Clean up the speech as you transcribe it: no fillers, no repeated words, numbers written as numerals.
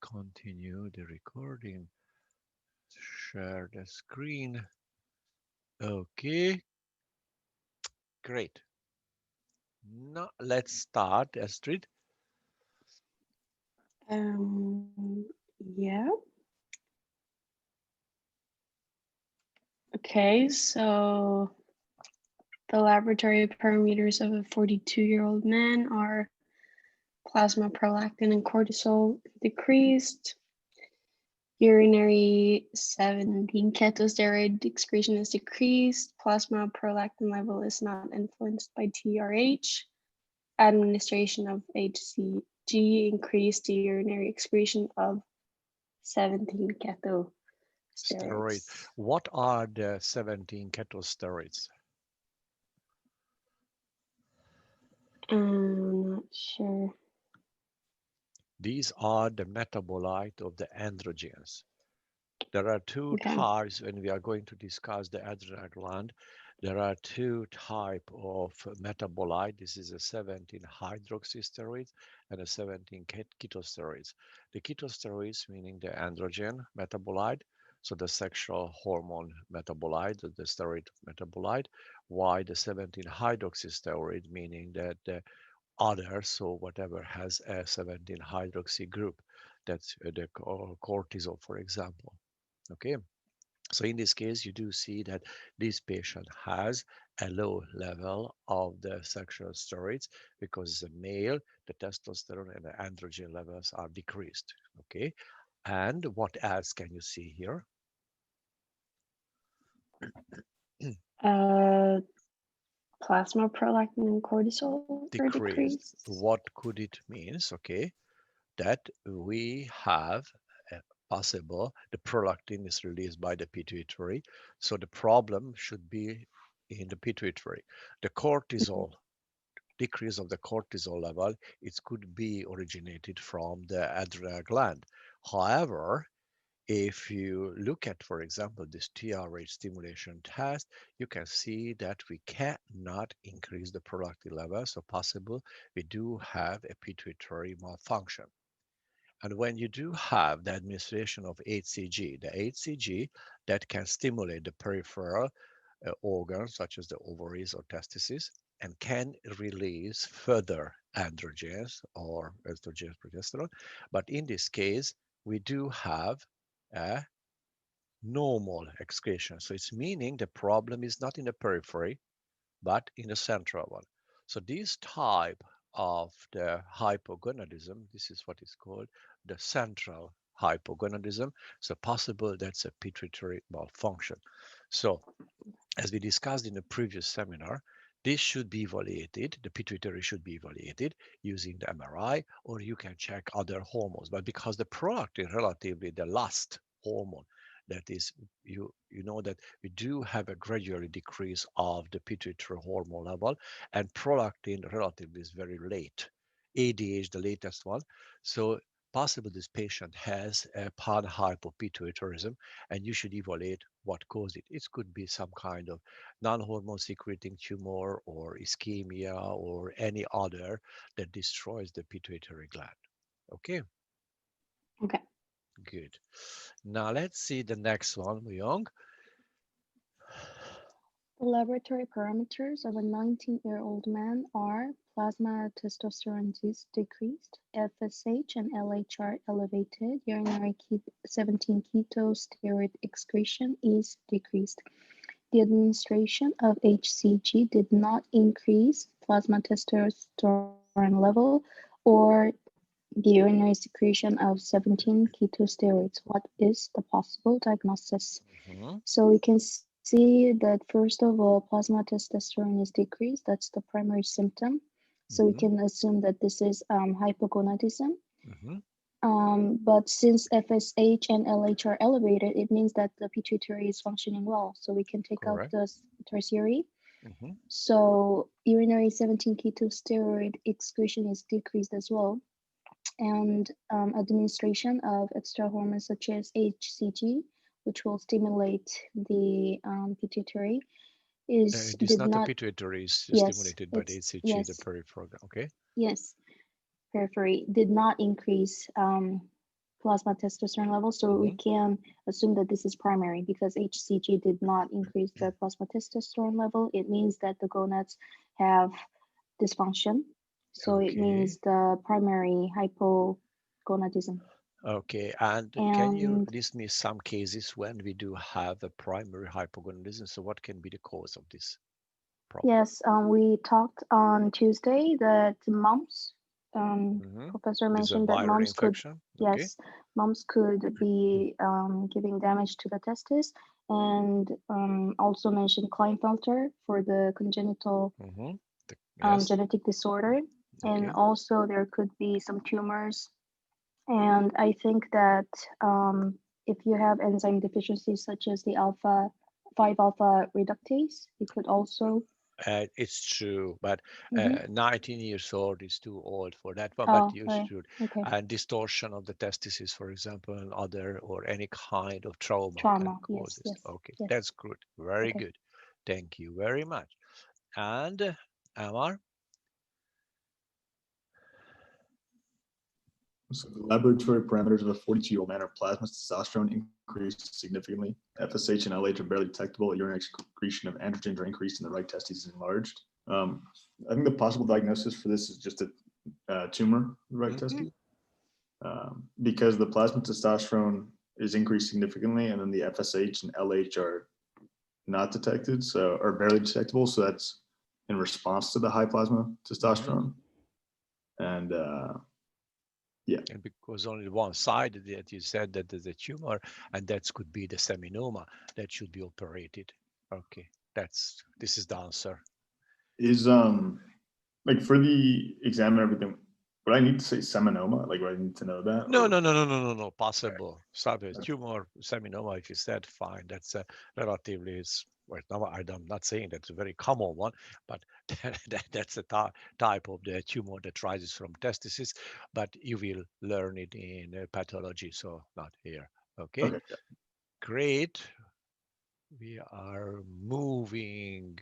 continue the recording. Share the screen. Okay, great. Now let's start, Astrid. Yeah. Okay, so the laboratory parameters of a 42-year-old man are plasma prolactin and cortisol decreased, urinary 17 ketosteroid excretion is decreased, plasma prolactin level is not influenced by TRH, administration of HCG increased the urinary excretion of 17 Steroid. ketosteroids. What are the 17 ketosteroids? I'm not sure. These are the metabolite of the androgens. There are two Okay. types when we are going to discuss the adrenal gland. There are two types of metabolite. This is a 17 hydroxysteroids and a 17 ketosteroids. The ketosteroids meaning the androgen metabolite, so the sexual hormone metabolite, the steroid metabolite, while the 17 hydroxysteroid meaning that the other, so whatever has a 17 hydroxy group, that's the cortisol, for example. Okay, so in this case, you do see that this patient has a low level of the sexual steroids because it's a male, the testosterone and the androgen levels are decreased. Okay, and what else can you see here? Uh, Plasma prolactin and cortisol are Decreased. decreased. What could it means? Okay, that we have possible the prolactin is released by the pituitary, so the problem should be in the pituitary. The cortisol, decrease of the cortisol level, it could be originated from the adrenal gland. However, if you look at, for example, this TRH stimulation test, you can see that we cannot increase the prolactin level, so possible we do have a pituitary malfunction. And when you do have the administration of HCG, the HCG that can stimulate the peripheral organs such as the ovaries or testes and can release further androgens or estrogen progesterone. But in this case, we do have a normal excretion. So it's meaning the problem is not in the periphery, but in the central one. So this type of the hypogonadism, this is what is called the central hypogonadism. So possible that's a pituitary malfunction. So as we discussed in the previous seminar, this should be evaluated, the pituitary should be evaluated using the MRI, or you can check other hormones. But because the prolactin relatively the last hormone, that is, you know that we do have a gradually decrease of the pituitary hormone level, and prolactin relatively is very late. ADH, the latest one. So possibly this patient has a panhypopituitarism, and you should evaluate what caused it. It could be some kind of non-hormone secreting tumor or ischemia or any other that destroys the pituitary gland. Okay, Okay. good. Now let's see the next one, Young. The laboratory parameters of a 19-year-old man are plasma testosterone is decreased, FSH and LH are elevated, urinary 17 keto steroid excretion is decreased. The administration of HCG did not increase plasma testosterone level or the urinary secretion of 17 ketosteroids. What is the possible diagnosis? Mhm. So we can see that first of all, plasma testosterone is decreased. That's the primary symptom. So we Mhm. can assume that this is hypogonadism. Mhm. But since FSH and LH are elevated, it means that the pituitary is functioning well. So we can take out Correct. the tertiary. Mhm. So urinary 17 ketosteroid excretion is decreased as well. And administration of extra hormones such as HCG, which will stimulate the pituitary, is It is did not the not. pituitary, is Yes, stimulated by the it's HCG, the yes, peripheral. Okay. yes. Periphery did not increase plasma testosterone level. So we Hmm. can assume that this is primary because HCG did not increase the plasma testosterone level. It means that the gonads have dysfunction. So it Okay. means the primary hypogonadism. Okay. And can you And list me some cases when we do have a primary hypogonadism? So what can be the cause of this problem? yes, we talked on Tuesday that mumps, Hmm. professor This is a mentioned that viral mumps could, infection. Okay. yes, mumps could be giving damage to the testis, and also mentioned Klinefelter for the congenital Hmm. Yes. genetic disorder. And Okay. also there could be some tumors. And I think that if you have enzyme deficiencies such as the alpha 5 alpha reductase, it could also. It's true, but Mhm. 19 years old is too old for that one, but Oh, you right. should. Okay. And distortion of the testis, for example, and other or any kind of trauma can Trauma. cause Yes, this. yes, Okay, yes. that's good. Very Okay. good. Thank you very much. And Amar, So the laboratory parameters of a 42-year-old man are plasma testosterone increased significantly. FSH and LH are barely detectable. Urinary excretion of androgens are increased, and the right testes is enlarged. I think the possible diagnosis for this is just a tumor, the right hmm testes, because the plasma testosterone is increased significantly, and then the FSH and LH are not detected, so or barely detectable. So that's in response to the high plasma hmm testosterone, and yeah. and because only one side that you said that there's a tumor, and that could be the seminoma that should be operated. Okay, this is the answer. Is like for the exam and everything, would I need to say seminoma? Like, would I need to know that? No, Or no, no, no, no, no, no. Possible. Tumor, seminoma, if you said, fine. That's a relatively, well, no, I'm not saying that's a very common one, but that's a type of the tumor that rises from testices, but you will learn it in pathology, so not here. Okay, okay, great. We are moving